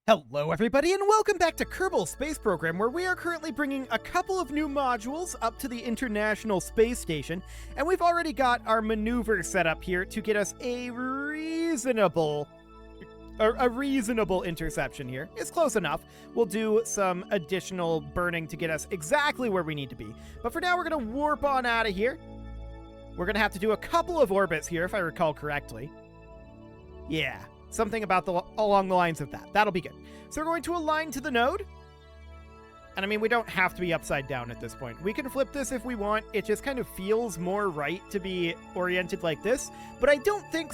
Hello everybody and welcome back to Kerbal Space Program, where we are currently bringing a couple of new modules up to the International Space Station, and we've already got our maneuver set up here to get us a reasonable interception here. It's close enough. We'll do some additional burning to get us exactly where we need to be. But for now, we're going to warp on out of here. We're going to have to do a couple of orbits here, if I recall correctly. Yeah. Something about along the lines of that. That'll be good. So we're going to align to the node. And I mean, we don't have to be upside down at this point. We can flip this if we want. It just kind of feels more right to be oriented like this. But I don't think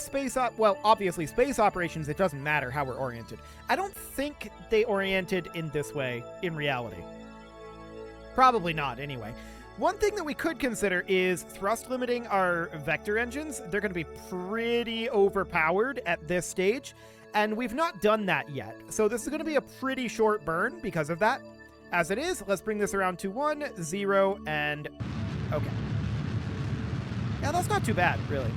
obviously space operations, it doesn't matter how we're oriented. I don't think they oriented in this way in reality. Probably not, anyway. One thing that we could consider is thrust limiting our vector engines. They're going to be pretty overpowered at this stage, and we've not done that yet. So this is going to be a pretty short burn because of that. As it is, let's bring this around to 1, 0, and okay. Yeah, that's not too bad, really.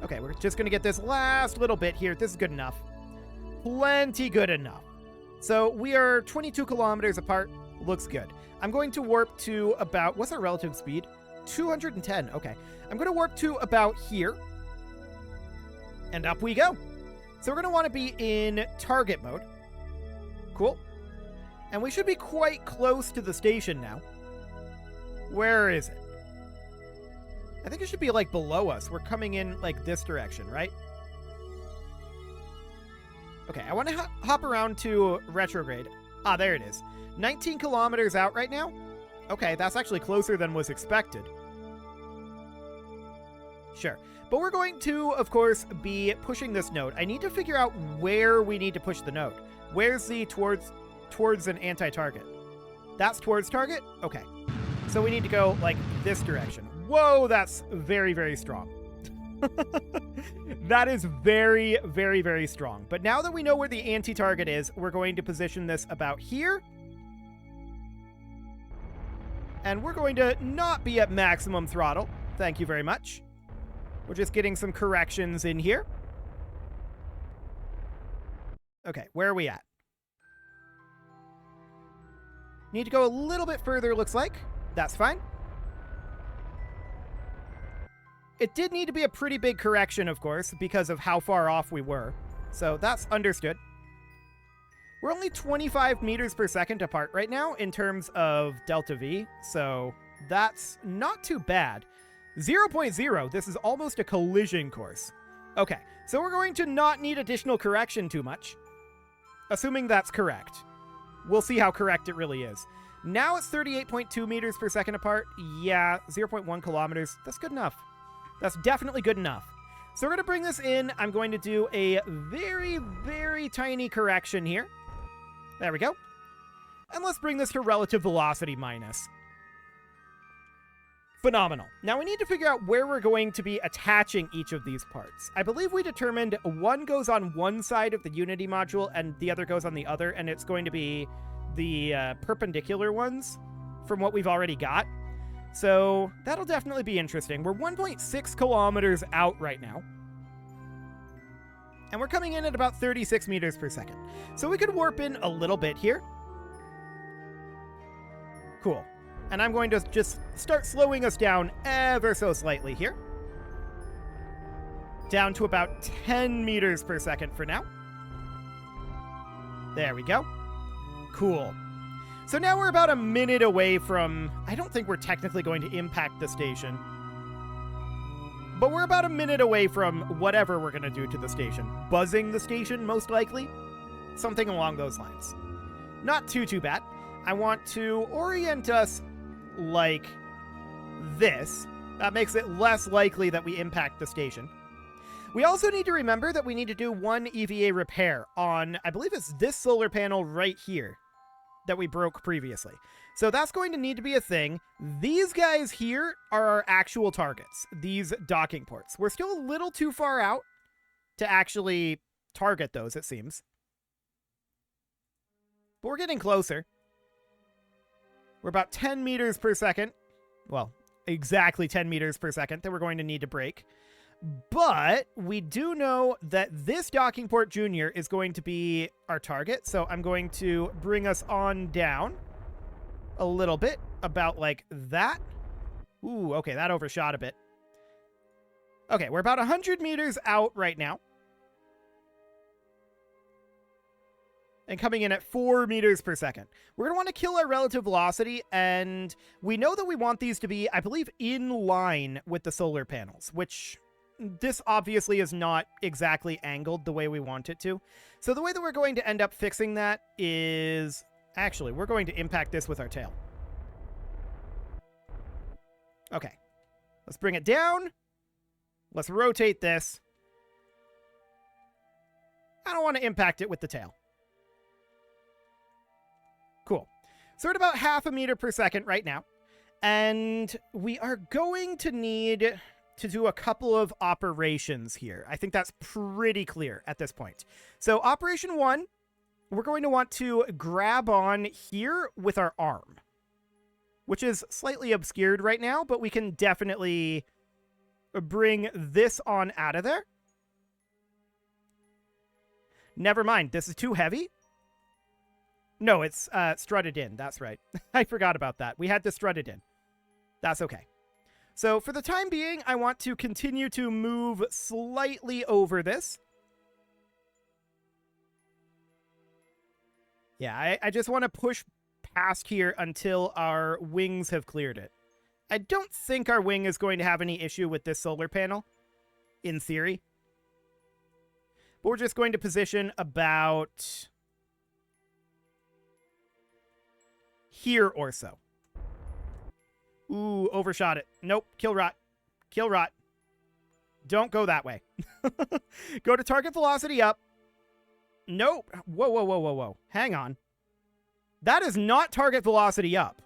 Okay, we're just going to get this last little bit here. This is good enough. Plenty good enough. So we are 22 kilometers apart. Looks good. I'm going to warp to about, what's our relative speed? 210, okay. I'm going to warp to about here. And up we go. So we're going to want to be in target mode. Cool. And we should be quite close to the station now. Where is it? I think it should be like below us. We're coming in like this direction, right? Okay, I want to hop around to retrograde. Ah, there it is. 19 kilometers out right now? Okay, that's actually closer than was expected. Sure. But we're going to, of course, be pushing this node. I need to figure out where we need to push the node. Where's the towards an anti-target? That's towards target? Okay. So we need to go, like, this direction. Whoa, that's very, very strong. That is very, very, very strong. But now that we know where the anti-target is, we're going to position this about here. And we're going to not be at maximum throttle. Thank you very much. We're just getting some corrections in here. Okay, where are we at? Need to go a little bit further, looks like. That's fine. It did need to be a pretty big correction, of course, because of how far off we were. So that's understood. We're only 25 meters per second apart right now in terms of delta V, so that's not too bad. 0.0, this is almost a collision course. Okay, so we're going to not need additional correction too much, assuming that's correct. We'll see how correct it really is. Now it's 38.2 meters per second apart. Yeah, 0.1 kilometers. That's good enough. That's definitely good enough. So we're going to bring this in. I'm going to do a very, very tiny correction here. There we go. And let's bring this to relative velocity minus. Phenomenal. Now we need to figure out where we're going to be attaching each of these parts. I believe we determined one goes on one side of the Unity module and the other goes on the other, and it's going to be the perpendicular ones from what we've already got. So that'll definitely be interesting. We're 1.6 kilometers out right now. And we're coming in at about 36 meters per second. So we could warp in a little bit here. Cool. And I'm going to just start slowing us down ever so slightly here. Down to about 10 meters per second for now. There we go. Cool. So now we're about a minute away from... I don't think we're technically going to impact the station. But we're about a minute away from whatever we're going to do to the station. Buzzing the station, most likely. Something along those lines. Not too bad. I want to orient us like this. That makes it less likely that we impact the station. We also need to remember that we need to do one EVA repair on, I believe it's this solar panel right here that we broke previously. So that's going to need to be a thing. These guys here are our actual targets, these docking ports. We're still a little too far out to actually target those, it seems. But we're getting closer. We're about 10 meters per second. Well, exactly 10 meters per second that we're going to need to break. But we do know that this docking port junior is going to be our target. So I'm going to bring us on down a little bit, about like that. Ooh, okay, that overshot a bit. Okay, we're about 100 meters out right now. And coming in at 4 meters per second. We're going to want to kill our relative velocity, and we know that we want these to be, I believe, in line with the solar panels, which this obviously is not exactly angled the way we want it to. So the way that we're going to end up fixing that is... Actually, we're going to impact this with our tail. Okay. Let's bring it down. Let's rotate this. I don't want to impact it with the tail. Cool. So we're at about 0.5 meter per second right now. And we are going to need to do a couple of operations here. I think that's pretty clear at this point. So operation 1, we're going to want to grab on here with our arm, which is slightly obscured right now, but we can definitely bring this on out of there. Never mind, this is too heavy. No, it's strutted in. That's right. I forgot about that. We had to strut it in. That's okay. So for the time being, I want to continue to move slightly over this. Yeah, I just want to push past here until our wings have cleared it. I don't think our wing is going to have any issue with this solar panel, in theory. But we're just going to position about here or so. Ooh, overshot it. Nope, kill rot. Kill rot. Don't go that way. Go to target velocity up. Nope. Whoa, whoa, whoa, whoa, whoa. Hang on. That is not target velocity up.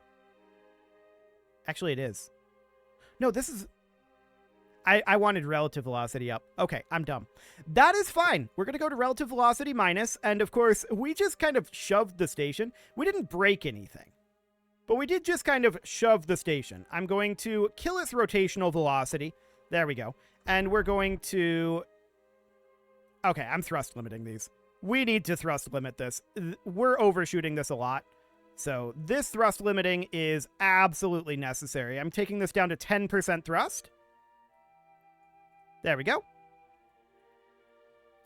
Actually, it is. No, this is... I wanted relative velocity up. Okay, I'm dumb. That is fine. We're going to go to relative velocity minus, and of course, we just kind of shoved the station. We didn't break anything, but we did just kind of shove the station. I'm going to kill its rotational velocity. There we go. And we're going to... Okay, I'm thrust limiting these. We need to thrust limit this. We're overshooting this a lot. So this thrust limiting is absolutely necessary. I'm taking this down to 10% thrust. There we go.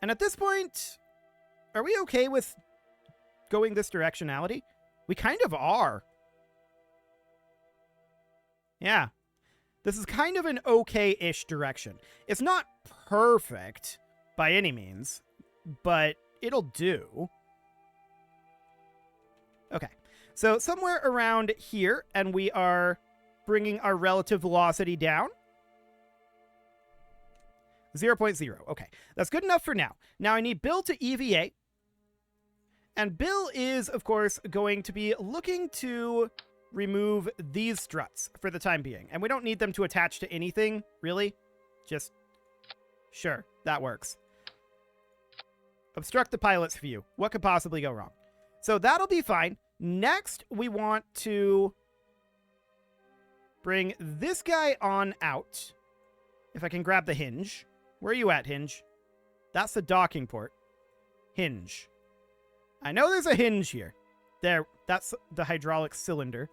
And at this point, are we okay with going this directionality? We kind of are. Yeah. This is kind of an okay-ish direction. It's not perfect by any means, but it'll do. Okay. So somewhere around here, and we are bringing our relative velocity down. 0.0. Okay, that's good enough for now. Now I need Bill to EVA. And Bill is, of course, going to be looking to remove these struts for the time being. And we don't need them to attach to anything, really. Just, sure, that works. Obstruct the pilot's view. What could possibly go wrong? So that'll be fine. Next, we want to bring this guy on out. If I can grab the hinge. Where are you at, hinge? That's the docking port. Hinge. I know there's a hinge here. There, that's the hydraulic cylinder.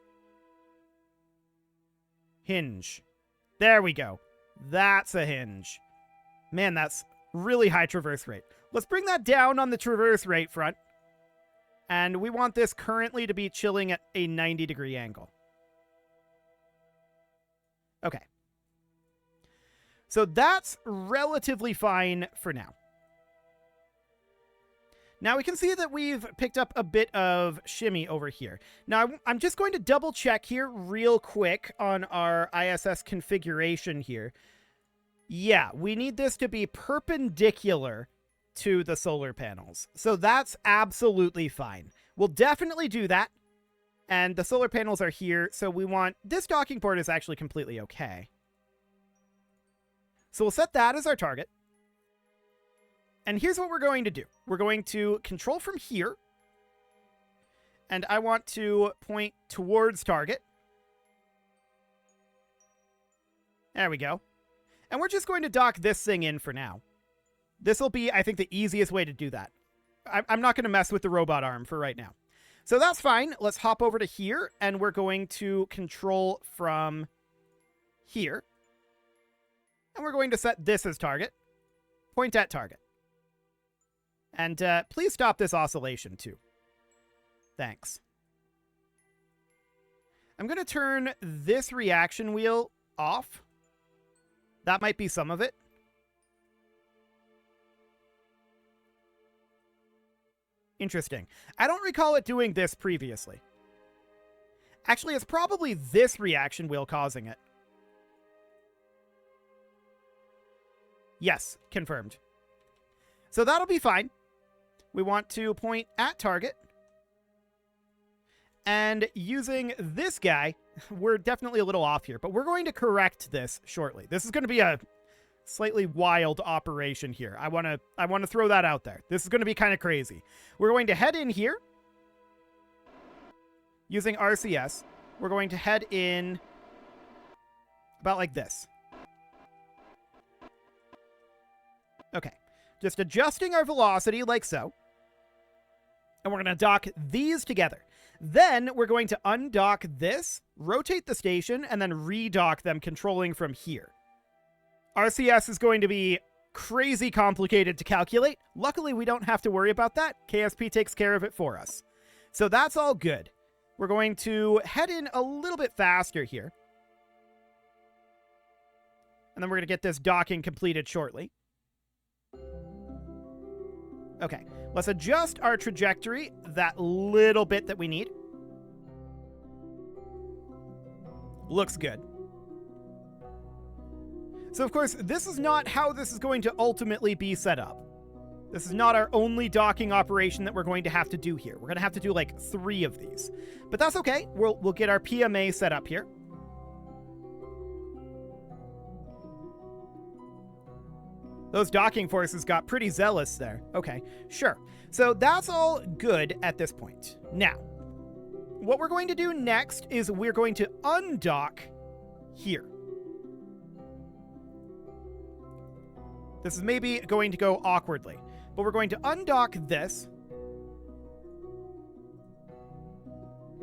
Hinge. There we go. That's a hinge. Man, that's really high traverse rate. Let's bring that down on the traverse rate front. And we want this currently to be chilling at a 90-degree angle. Okay. So that's relatively fine for now. Now we can see that we've picked up a bit of shimmy over here. Now I'm just going to double check here real quick on our ISS configuration here. Yeah, we need this to be perpendicular to the solar panels. So that's absolutely fine. We'll definitely do that. And the solar panels are here, so we want... This docking port is actually completely okay. So we'll set that as our target. And here's what we're going to do. We're going to control from here. And I want to point towards target. There we go. And we're just going to dock this thing in for now. This will be, I think, the easiest way to do that. I'm not going to mess with the robot arm for right now. So that's fine. Let's hop over to here, and we're going to control from here. And we're going to set this as target. Point at target. And please stop this oscillation, too. Thanks. I'm going to turn this reaction wheel off. That might be some of it. Interesting. I don't recall it doing this previously. Actually, it's probably this reaction wheel causing it. Yes, confirmed. So that'll be fine. We want to point at target. And using this guy, we're definitely a little off here, but we're going to correct this shortly. This is going to be a slightly wild operation here. I want to throw that out there. This is going to be kind of crazy. We're going to head in here. Using RCS, we're going to head in about like this. Okay. Just adjusting our velocity like so. And we're going to dock these together. Then we're going to undock this, rotate the station, and then redock them, controlling from here. RCS is going to be crazy complicated to calculate. Luckily, we don't have to worry about that. KSP takes care of it for us. So that's all good. We're going to head in a little bit faster here. And then we're going to get this docking completed shortly. Okay, let's adjust our trajectory that little bit that we need. Looks good. So, of course, this is not how this is going to ultimately be set up. This is not our only docking operation that we're going to have to do here. We're going to have to do like 3 of these. But that's okay. We'll get our PMA set up here. Those docking forces got pretty zealous there. Okay, sure. So that's all good at this point. Now, what we're going to do next is we're going to undock here. This is maybe going to go awkwardly, but we're going to undock this.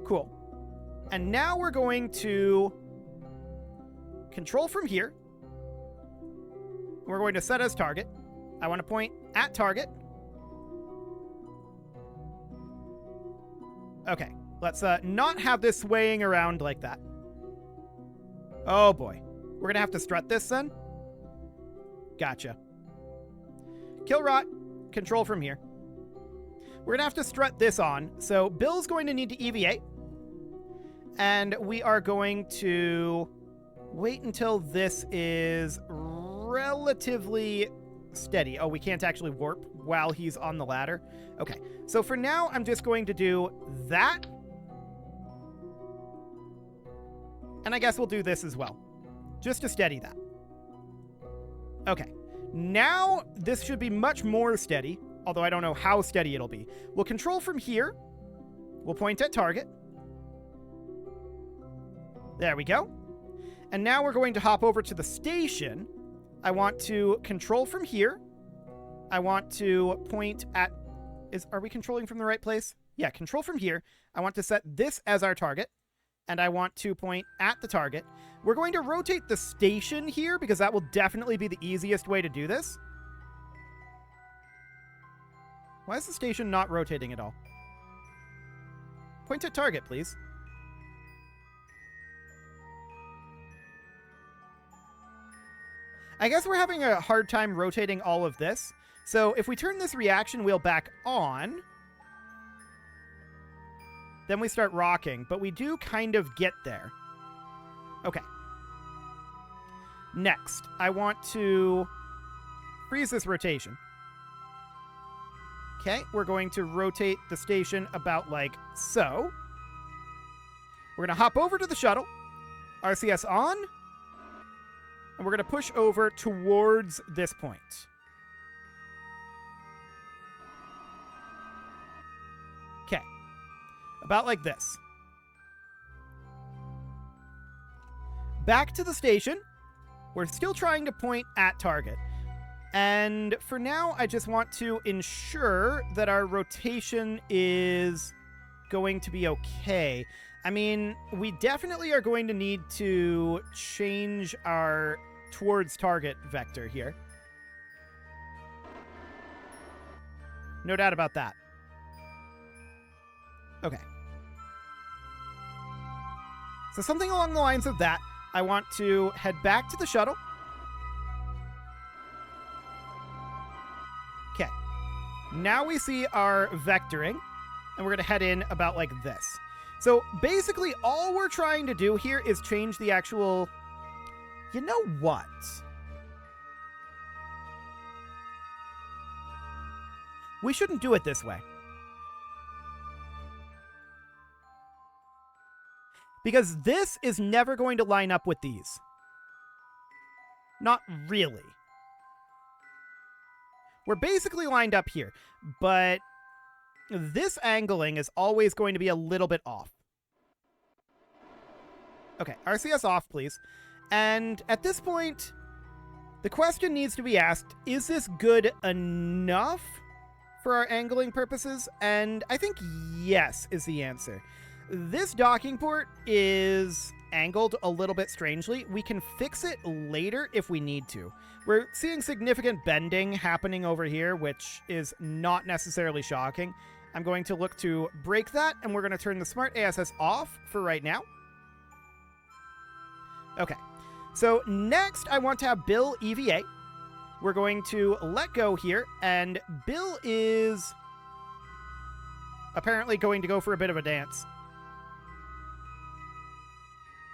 Cool. And now we're going to control from here. We're going to set as target. I want to point at target. Okay, let's not have this swaying around like that. Oh boy. We're going to have to strut this then? Gotcha. Kill rot, control from here. We're going to have to strut this on, so Bill's going to need to EVA. And we are going to wait until this is relatively steady. Oh, we can't actually warp while he's on the ladder. Okay, so for now, I'm just going to do that. And I guess we'll do this as well, just to steady that. Okay, now this should be much more steady, although I don't know how steady it'll be. We'll control from here. We'll point at target. There we go. And now we're going to hop over to the station. I want to control from here. I want to point at... Are we controlling from the right place? Yeah, control from here. I want to set this as our target. And I want to point at the target. We're going to rotate the station here because that will definitely be the easiest way to do this. Why is the station not rotating at all? Point at target, please. I guess we're having a hard time rotating all of this. So if we turn this reaction wheel back on, then we start rocking, but we do kind of get there. Okay. Next, I want to freeze this rotation. Okay, we're going to rotate the station about like so. We're going to hop over to the shuttle. RCS on. And we're going to push over towards this point. Okay. About like this. Back to the station. We're still trying to point at target. And for now, I just want to ensure that our rotation is going to be okay. I mean, we definitely are going to need to change our towards target vector here. No doubt about that. Okay. So something along the lines of that. I want to head back to the shuttle. Okay. Now we see our vectoring, and we're going to head in about like this. So basically, all we're trying to do here is change the actual... You know what? We shouldn't do it this way. Because this is never going to line up with these. Not really. We're basically lined up here, but this angling is always going to be a little bit off. Okay, RCS off, please. And at this point, the question needs to be asked, is this good enough for our angling purposes? And I think yes is the answer. This docking port is angled a little bit strangely. We can fix it later if we need to. We're seeing significant bending happening over here, which is not necessarily shocking. I'm going to look to break that, and we're going to turn the Smart ASS off for right now. Okay, so next I want to have Bill EVA. We're going to let go here, and Bill is apparently going to go for a bit of a dance.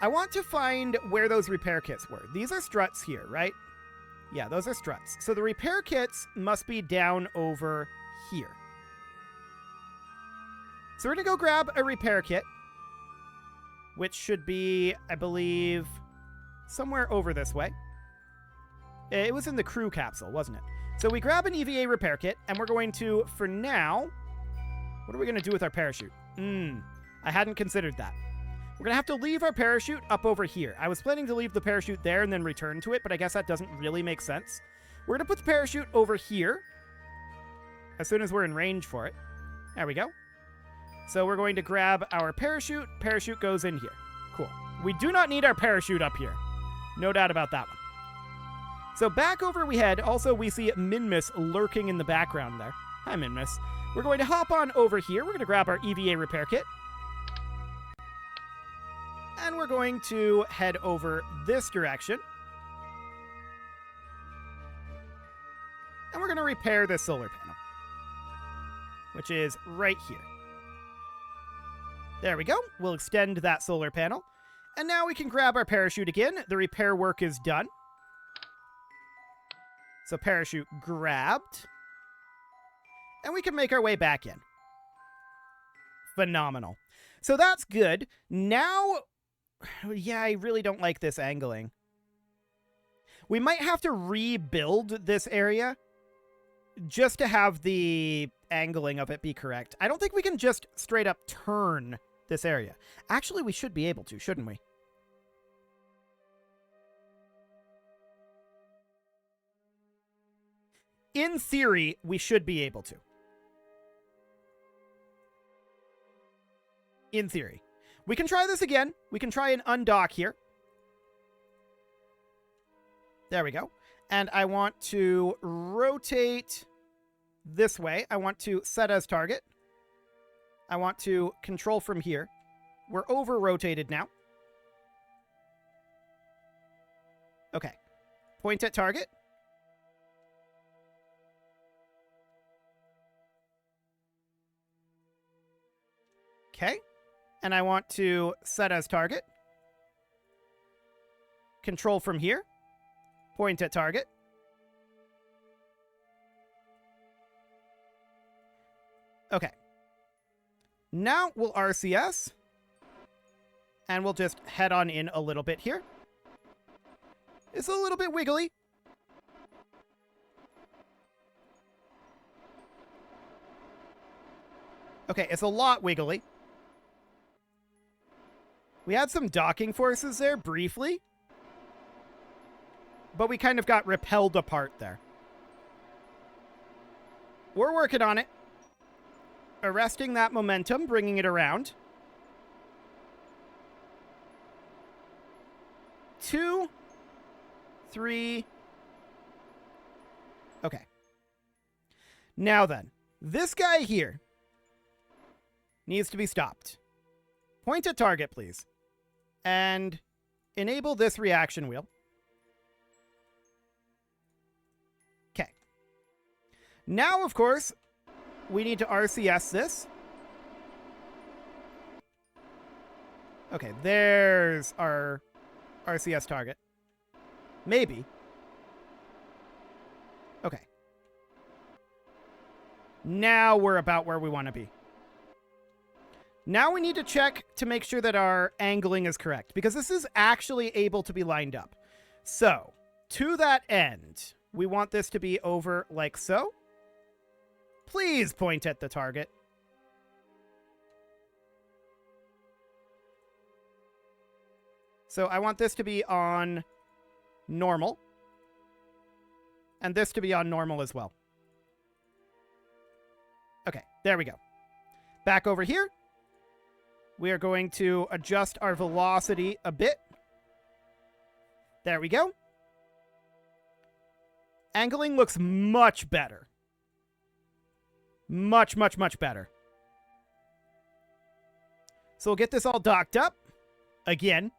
I want to find where those repair kits were. These are struts here, right? Yeah, those are struts. So the repair kits must be down over here. So we're going to go grab a repair kit, which should be, I believe, somewhere over this way. It was in the crew capsule, wasn't it? So we grab an EVA repair kit, and we're going to, for now, what are we going to do with our parachute? I hadn't considered that. We're going to have to leave our parachute up over here. I was planning to leave the parachute there and then return to it, but I guess that doesn't really make sense. We're going to put the parachute over here as soon as we're in range for it. There we go. So we're going to grab our parachute. Parachute goes in here. Cool. We do not need our parachute up here. No doubt about that one. So back over we head. Also, we see Minmus lurking in the background there. Hi, Minmus. We're going to hop on over here. We're going to grab our EVA repair kit. And we're going to head over this direction. And we're going to repair this solar panel, which is right here. There we go. We'll extend that solar panel. And now we can grab our parachute again. The repair work is done. So parachute grabbed. And we can make our way back in. Phenomenal. So that's good. Now... Yeah, I really don't like this angling. We might have to rebuild this area just to have the angling of it be correct. I don't think we can just straight up turn this area. Actually, we should be able to, shouldn't we? In theory, we should be able to. In theory. We can try this again. We can try and undock here. There we go. And I want to rotate this way. I want to set as target. I want to control from here. We're over-rotated now. Okay. Point at target. Okay. And I want to set as target. Control from here. Point at target. Okay. Now we'll RCS. And we'll just head on in a little bit here. It's a little bit wiggly. Okay, it's a lot wiggly. We had some docking forces there briefly. but we kind of got repelled apart there. We're working on it. Arresting that momentum, bringing it around. 2, 3. Okay. Now then, this guy here needs to be stopped. Point at target, please. And enable this reaction wheel. Okay. Now, of course, we need to RCS this. Okay, there's our RCS target. Maybe. Okay. Now we're about where we want to be. Now we need to check to make sure that our angling is correct, because this is actually able to be lined up. So, to that end, we want this to be over like so. Please point at the target. So I want this to be on normal. And this to be on normal as well. Okay, there we go. Back over here. We are going to adjust our velocity a bit. There we go. Angling looks much better. Much, much, much better. So we'll get this all docked up. Again.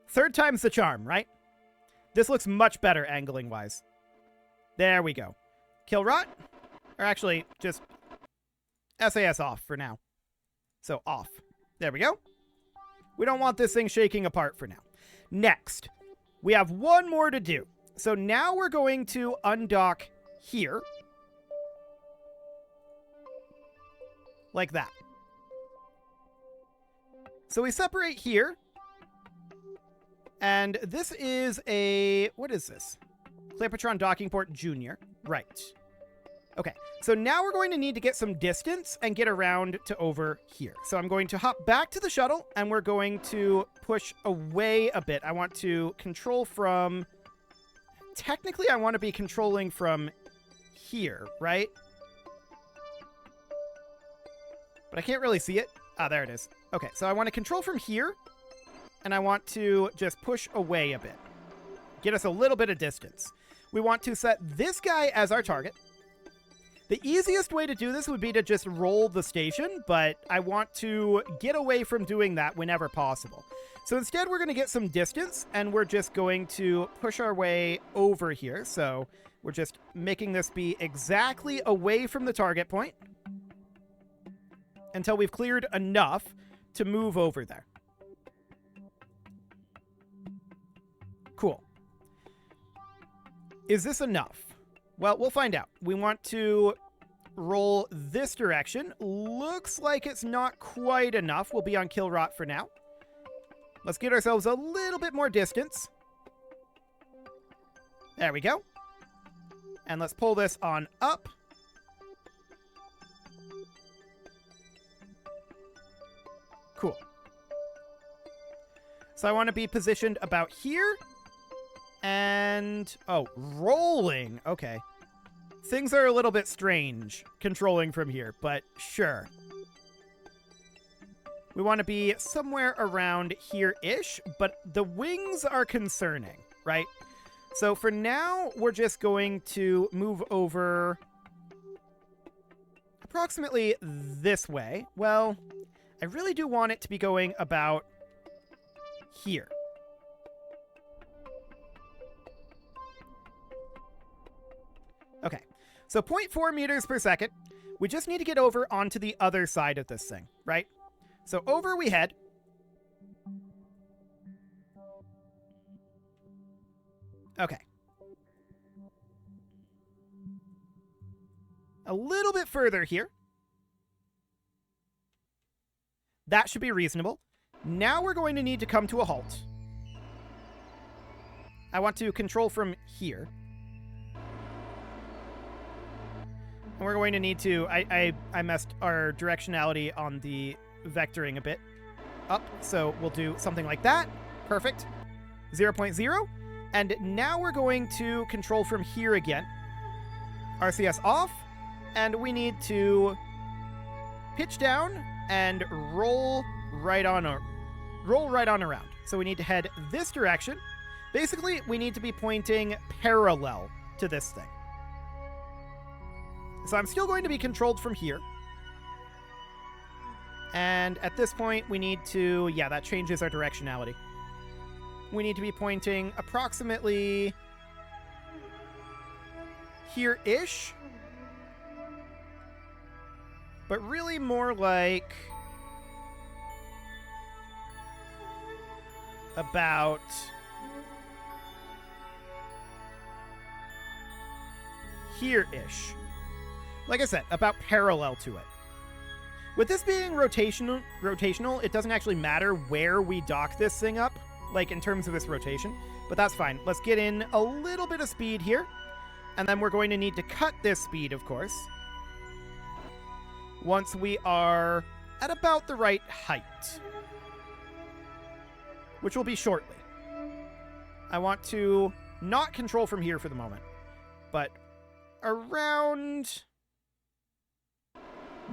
Third time's the charm, right? This looks much better angling-wise. There we go. Kill rot. Or actually, just SAS off for now. So off. There we go. We don't want this thing shaking apart for now. Next, we have one more to do. So now we're going to undock here. Like that. So we separate here. And this is a... What is this? Cleopatron Docking Port Junior. Right. Okay. So now we're going to need to get some distance and get around to over here. So I'm going to hop back to the shuttle, and we're going to push away a bit. I want to control from... Technically, I want to be controlling from here, right? But I can't really see it. Ah, there it is. Okay, so I want to control from here, and I want to just push away a bit. Get us a little bit of distance. We want to set this guy as our target. The easiest way to do this would be to just roll the station, but I want to get away from doing that whenever possible. So instead, we're going to get some distance, and we're just going to push our way over here. So we're just making this be exactly away from the target point until we've cleared enough to move over there. Cool. Is this enough? Well, we'll find out. We want to roll this direction. Looks like it's not quite enough. We'll be on kill rot for now. Let's get ourselves a little bit more distance. There we go. And let's pull this on up. Cool. So I want to be positioned about here. And... Oh, rolling. Okay. Things are a little bit strange controlling from here, but sure. We want to be somewhere around here-ish, but the wings are concerning, right? So for now, we're just going to move over approximately this way. Well, I really do want it to be going about here. Okay, so 0.4 meters per second. We just need to get over onto the other side of this thing, right? So over we head. Okay. A little bit further here. That should be reasonable. Now we're going to need to come to a halt. I want to control from here. And we're going to need to... I messed our directionality on the vectoring a bit. up, so we'll do something like that. Perfect. 0.0. And now we're going to control from here again. RCS off, and we need to pitch down and roll right on around. So we need to head this direction. Basically, we need to be pointing parallel to this thing. So I'm still going to be controlled from here. And at this point, we need to... Yeah, that changes our directionality. We need to be pointing approximately here-ish. But really more like... about... here-ish. Like I said, about parallel to it. With this being rotational, it doesn't actually matter where we dock this thing up, like in terms of its rotation, but that's fine. Let's get in a little bit of speed here, and then we're going to need to cut this speed, of course, once we are at about the right height, which will be shortly. I want to not control from here for the moment, but around...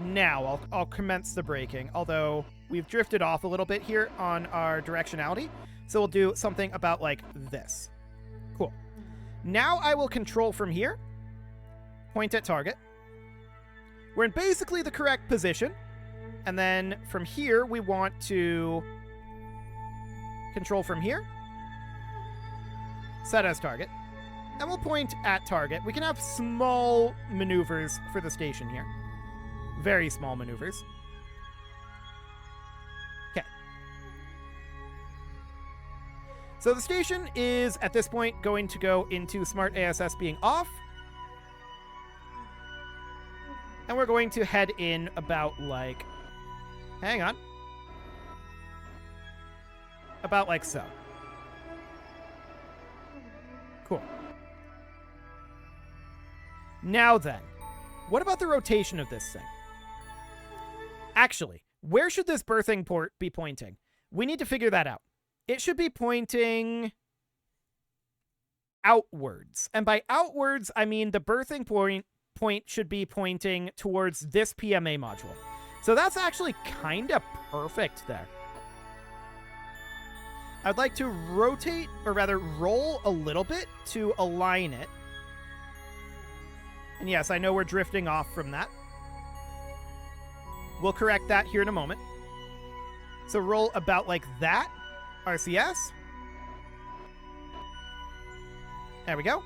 Now, I'll commence the braking, although we've drifted off a little bit here on our directionality, so we'll do something about like this. Cool. Now I will control from here, point at target. We're in basically the correct position, and then from here we want to control from here, set as target, and we'll point at target. We can have small maneuvers for the station here. Very small maneuvers. Okay. So the station is, at this point, going to go into Smart ASS being off. And we're going to head in about, like... Hang on. About like so. Cool. Now then, what about the rotation of this thing? Actually, where should this berthing port be pointing? We need to figure that out. It should be pointing outwards. And by outwards, I mean the berthing point should be pointing towards this PMA module. So that's actually kind of perfect there. I'd like to rotate, or rather roll a little bit to align it. And yes, I know we're drifting off from that. We'll correct that here in a moment. So roll about like that. RCS. There we go.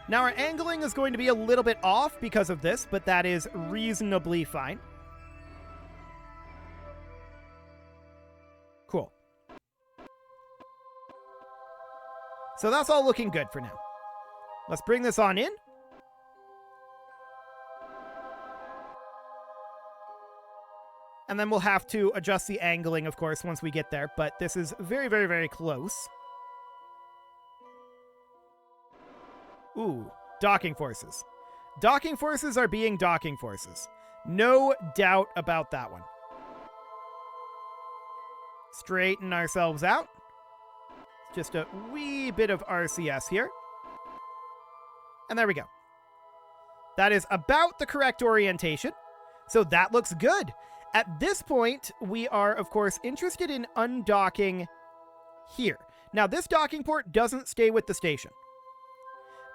Now our angling is going to be a little bit off because of this, but that is reasonably fine. Cool. So that's all looking good for now. Let's bring this on in. And then we'll have to adjust the angling, of course, once we get there. But this is very, very, very close. Ooh, docking forces. Docking forces are being docking forces. No doubt about that one. Straighten ourselves out. Just a wee bit of RCS here. And there we go. That is about the correct orientation. So that looks good. At this point, we are, of course, interested in undocking here. Now, this docking port doesn't stay with the station.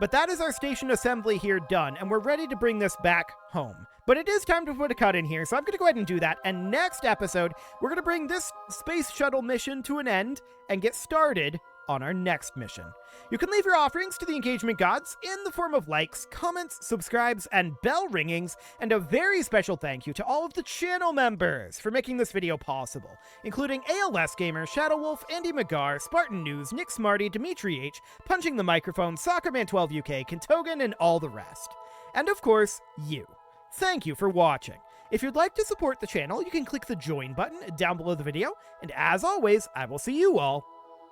But that is our station assembly here done, and we're ready to bring this back home. But it is time to put a cut in here, so I'm going to go ahead and do that. And next episode, we're going to bring this space shuttle mission to an end and get started on our next mission. You can leave your offerings to the engagement gods in the form of likes, comments, subscribes, and bell ringings, and a very special thank you to all of the channel members for making this video possible, including ALS Gamer, Shadow Wolf, Andy McGar, Spartan News, Nick Smarty, Dimitri H, Punching the Microphone, Soccerman12 UK, Kentogan, and all the rest. And of course, you. Thank you for watching. If you'd like to support the channel, you can click the join button down below the video, and as always, I will see you all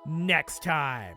next time.